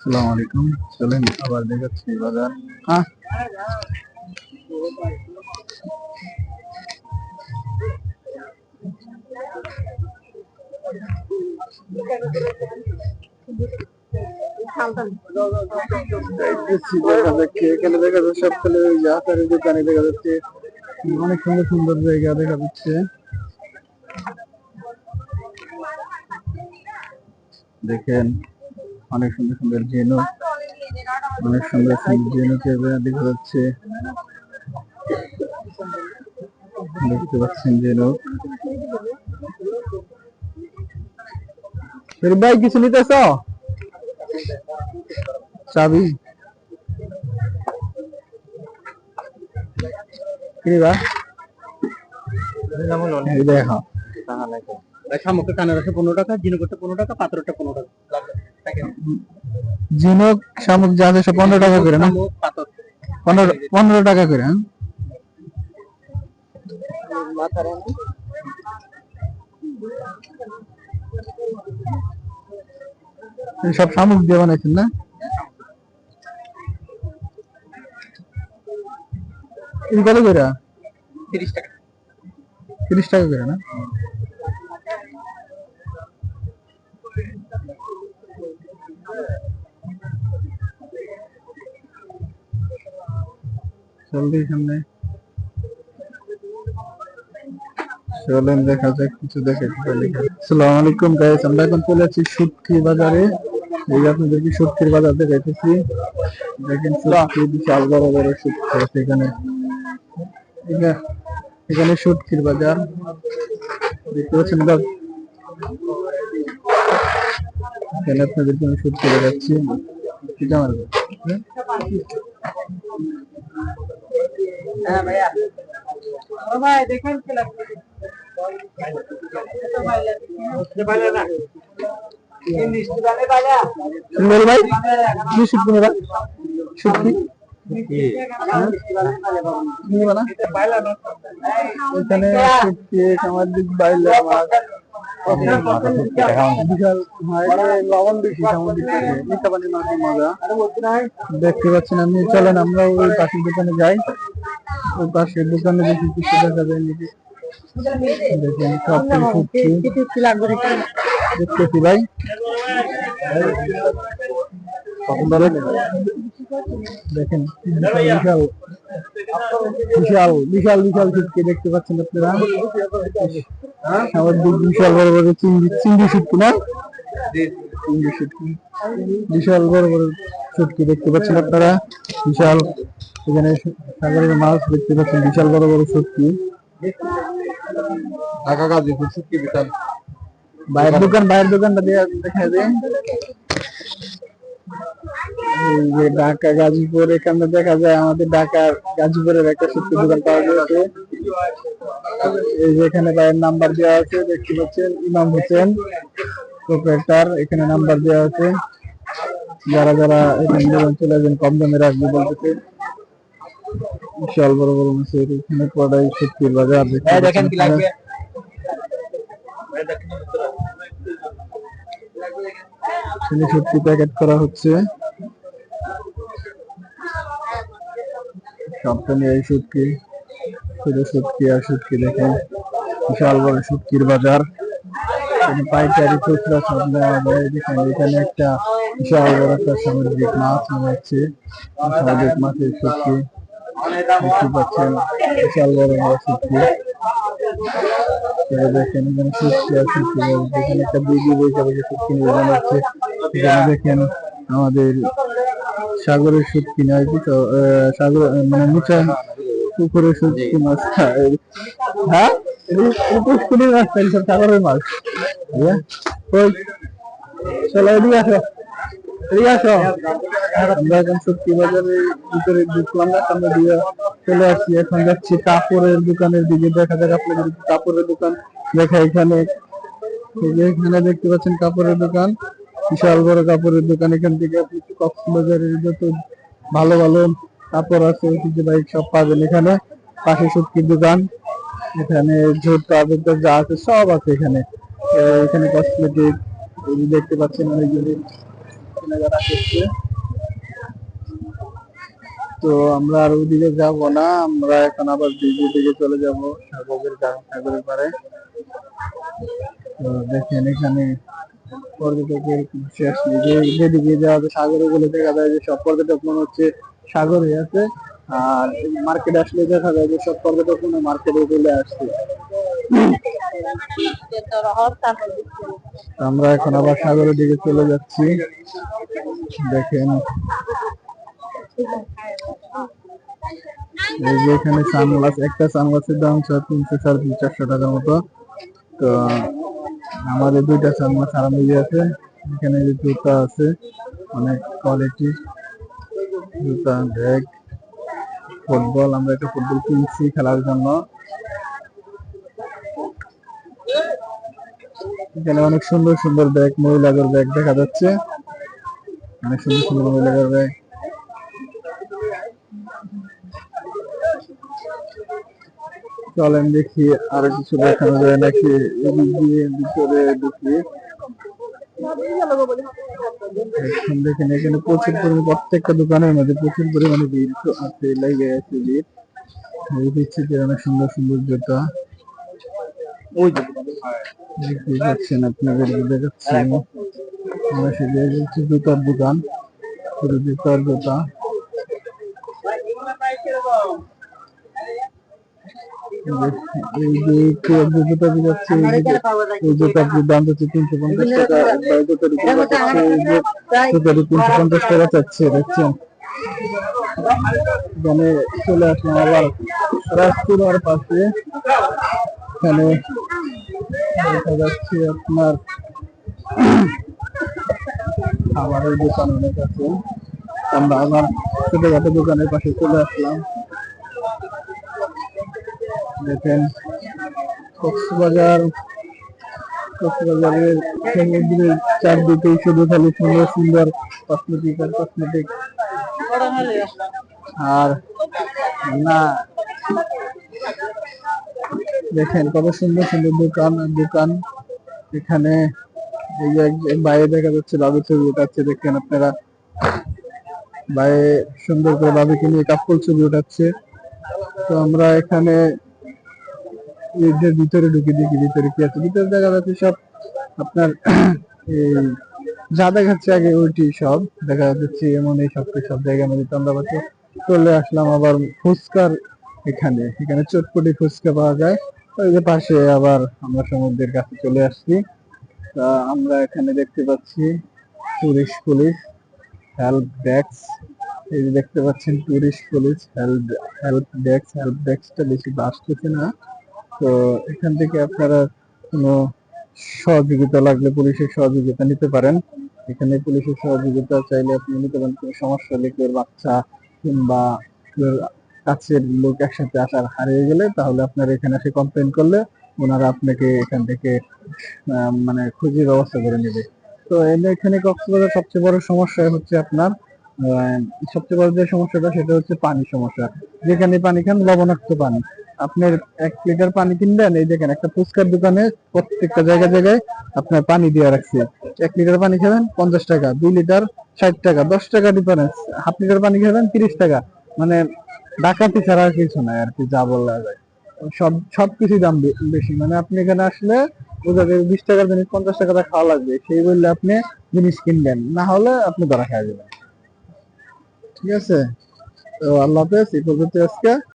আসসালামু আলাইকুম। চলেন আবার দেখাচ্ছি বাজার। হ্যাঁ, এখানে দেখা যাচ্ছে সব ছেলে আচারের দোকানে দেখা যাচ্ছে অনেক সুন্দর সুন্দর জায়গা দেখা যাচ্ছে। দেখেন অনেক সুন্দর সুন্দর ঝিনুক, অনেক সুন্দর সুন্দর ঝিনুকের দেখা যাচ্ছে। দেখতে পাচ্ছেন ঝিনুক। ভাই কিছু নিতেছ? চাবি কিবা দেখা শামুকের কানের রসে 15 টাকা, ঝিনুকেরটা 15 টাকা, পাথরটা 15 টাকা। ঝিনুক শামুক যা আছে সব 15 টাকা করে না? 15 টাকা করে। সব শামুক দিয়ে বানাইছেন না? কত করে? 30 টাকা। 30 টাকা করে না? জলদি সামনে চলেন দেখা যাক কিছু দেখে। আসসালামু আলাইকুম গাইস, আমরা এখন চলে আছি শুটকি বাজারে। এই আপনাদেরকে শুটকির বাজার দেখাইতেছি। দেখেন শুটকি বিশাল বড় বড় শুটকি আছে এখানে। এখানে শুটকির বাজার দেখতে পাচ্ছেন। এখানে আপনাদেরকে আমি শুটকি দেখাচ্ছি। হ্যাঁ ভাইয়া, ভাই দেখেন কি লাগবে। ভাই কি শুটকি নেবা? শুটকি এখানে শুটকি, সামাজিক বাইলা মাছ, লবণ বেশি সামুদ্রিক মিঠা পানি মাছের মজা দেখতে পাচ্ছেন আপনি। চলেন আমরা ওই পাশের দোকানে যাই। ওই পাশের দোকানে দেখি কিছু দেখা যায় নাকি। দেখেন সব শুটকি দেখতেছি ভাই। দেখেন বিশাল বিশাল বিশাল বিশাল শুটকি দেখতে পাচ্ছেন আপনারা। সামুদ্রিক বিশাল বড় বড় চিংড়ি শুটকি না? চিংড়ি শুটকি বিশাল বড় বড় শুটকি দেখতে পাচ্ছেন আপনারা। বিশাল এখানে সাগরের মাছ দেখতে পাচ্ছেন, বিশাল বড় বড় শুটকি। ঢাকা গাজীপুর শুটকি বিশাল। বাইরের দোকানটা দেখা যায় ঢাকা গাজীপুর। এখানে দেখা যায় আমাদের ঢাকার গাজীপুরের একটা শুটকি দোকান পাওয়া গেছে। এই যে এখানে ভাইয়ের নাম্বার দেওয়া আছে দেখতে পাচ্ছেন, ইমাম হোসেন প্রোপ্রাইটার। এখানে নাম্বার দেওয়া আছে, যারা যারা এখানে চলে আসবেন কম দামে রাখবে বলতেছে। বিশাল বড় বড় মাছের এখানে পড়াই শুটকির বাজার। দেখেন কি লাগবে, শুটকি প্যাকেট করা হচ্ছে। সবখানে এই শুটকি, শুধু শুটকি আর শুটকি। দেখেন বিশাল বড় শুটকির বাজার। পাইকারি খুচরা সব দেওয়া যায়। এখানে একটা বিশাল বড় একটা সামুদ্রিক মাছ হচ্ছে, সামুদ্রিক মাছের শুটকি দেখতে পাচ্ছেন। বিশাল বড় বড় শুটকি দেখেন। এখানে শুটকি আর শুটকি, যেখানে একটা দিদি বসে বসে শুটকি নিয়ে বানাচ্ছে। এখানে দেখেন আমাদের সাগরের শুটকি নয় কি তো, সাগর মানে নিচে পুকুরের শুটকি মাছ। হ্যাঁ পুকুরের মাছ, সব সাগরের মাছ। চলো এদিকে আসো, এদিকে আসো। আমরা এখন শুটকি বাজারের ভিতরে ঢুকলাম না, আমরা দিয়ে চলে আসছি। এখন যাচ্ছি কাপড়ের দোকানের দিকে। দেখা যাক আপনাদের কাপড়ের দোকান দেখা। এখানে দেখতে পাচ্ছেন কাপড়ের দোকান, বিশাল বড় কাপড়ের দোকান। এখান থেকে আপনি কক্সবাজারের যত ভালো ভালো কাপড় আছে ঐতিহ্যবাহী সব পাবেন এখানে। পাশে শুটকির দোকান, এখানে জুতা যা আছে সব আছে এখানে। এখানে কসমেটিক দেখতে পাচ্ছেন অনেকগুলি কেনাকাটা করছে। তো আমরা আর ওইদিকে যাবো না, আমরা এখন আবার ব্রিজের দিকে চলে যাবো, সাগরের পারে। তো দেখেন এখানে পর্যটকের শেষ নেই, যেদিকে যাওয়া সাগরে বলে দেখা যায় যে সব পর্যটক মনে হচ্ছে সাগরে আছে, আর মার্কেটে আসলে দেখা যায় যে সব পর্যটক মনে মার্কেটে চলে আসছে। আমরা এখন আবার সাগরের দিকে চলে যাচ্ছি। দেখেন এই যে এখানে সানগ্লাস, একটা সানগ্লাসের দাম 300-450 টাকার মতো। তো আমাদের দুইটা সানগ্লাস আরামে আছে। এখানে যে জুতা আছে অনেক কোয়ালিটির জুতা, ব্যাগ, ফুটবল, আমরা একটা ফুটবল কিনছি খেলার জন্য। এখানে অনেক সুন্দর সুন্দর ব্যাগ, মহিলাদের ব্যাগ দেখা যাচ্ছে, অনেক সুন্দর সুন্দর মহিলাদের ব্যাগ। চলেন দেখি আরো কিছু দেখানো যায় নাকি, এদিক দিয়ে ভিতরে ঢুকি। দেখেন এখানে প্রচুর পরিমাণে, প্রত্যেকটা দোকানের মধ্যে প্রচুর পরিমাণে ভিড় আছে, লেগে আছে ভিড়। দিচ্ছি অনেক সুন্দর সুন্দর জুতা, ওই দেখতে পাচ্ছেন আপনাদের দেখাচ্ছি। আমরা সেটা হচ্ছে জুতার দোকান, পুরো জুতার জুতা। এই যে জুতা যাচ্ছে, এই জুতার দাম হচ্ছে 350 টাকা, জুতাটি 350 টাকা চাচ্ছে। দেখছেন এখানে চলে আসলাম আবার রাজপুরার পাশে। এখানে দেখা যাচ্ছে আপনার খাবারের দোকান অনেক আছে। আমরা আবার ছোটখাটো দোকানের পাশে চলে আসলাম। দেখেন কক্সবাজারের সমুদ্রের চারদিকে শুধু খালি সুন্দর সুন্দর কসমেটিক আর কসমেটিক। আর না দেখেন কত সুন্দর সুন্দর দোকান দোকান এখানে। এই যে বাইরে দেখা যাচ্ছে বাবু ছবি উঠাচ্ছে, দেখেন আপনারা, বাইরে সুন্দর করে বাবুকে নিয়ে কাপড় ছবি উঠাচ্ছে। তো আমরা এখানে ভিতরে ঢুকে দেখি ভিতরে কি আছে। ভিতরে দেখা যাচ্ছে সব আপনার এই যা দেখাচ্ছে আগে ওইটি সব দেখা যাচ্ছে, এমন এই সব জায়গার মধ্যে। তো আমরা চলে আসলাম আবার ফুচকার এখানে, এখানে চটপটি ফুচকা পাওয়া যায়। ওই যে পাশে আবার আমরা সমুদ্রের কাছে চলে আসছি। তা আমরা এখানে দেখতে পাচ্ছি টুরিস্ট পুলিশ হেল্প ডেস্ক। এই যে দেখতে পাচ্ছেন টুরিস্ট পুলিশ হেল্প ডেস্কটা বেশি আসতেছে না। তো এখান থেকে আপনারা কোনো সহযোগিতা লাগলে পুলিশের সহযোগিতা নিতে পারেন। এখানে পুলিশের সহযোগিতা চাইলে আপনি নিতে পারেন। কোনো সমস্যা হলে, কেউ বাচ্চা কিংবা কাছের লোক একসাথে আসার হারিয়ে গেলে, তাহলে আপনার এখানে এসে কমপ্লেন করলে ওনারা আপনাকে এখান থেকে মানে খুঁজে ব্যবস্থা করে নেবে। তো এখানে কক্সবাজার সবচেয়ে বড় সমস্যা হচ্ছে আপনার সবচেয়ে বড় যে সমস্যাটা সেটা হচ্ছে পানি সমস্যা। যেখানে পানি খান লবণাক্ত পানি। আপনার 1 লিটার পানি কিনবেন, এই দেখেন একটা ফুচকার দোকানে প্রত্যেকটা জায়গায় আপনার পানি দিয়ে রাখছে। 1 লিটার পানি খাবেন 50 টাকা, 2 লিটার 60 টাকা, 10 টাকা ডিফারেন্স। হাফ লিটার পানি খাবেন 30 টাকা। মানে ডাকাতি ছাড়া আর কিছু নাই আর কি, যা বলা যায়। সবকিছু দাম বেশি। মানে আপনি এখানে আসলে বোঝা যায় 20 টাকার জিনিস 50 টাকা খাওয়া লাগবে, সেই বললে আপনি জিনিস কিনবেন, না হলে আপনি ধরা খাওয়া যাবেন। ঠিক আছে, তো আল্লাহ হাফেজ, এই পর্যন্ত আজকে।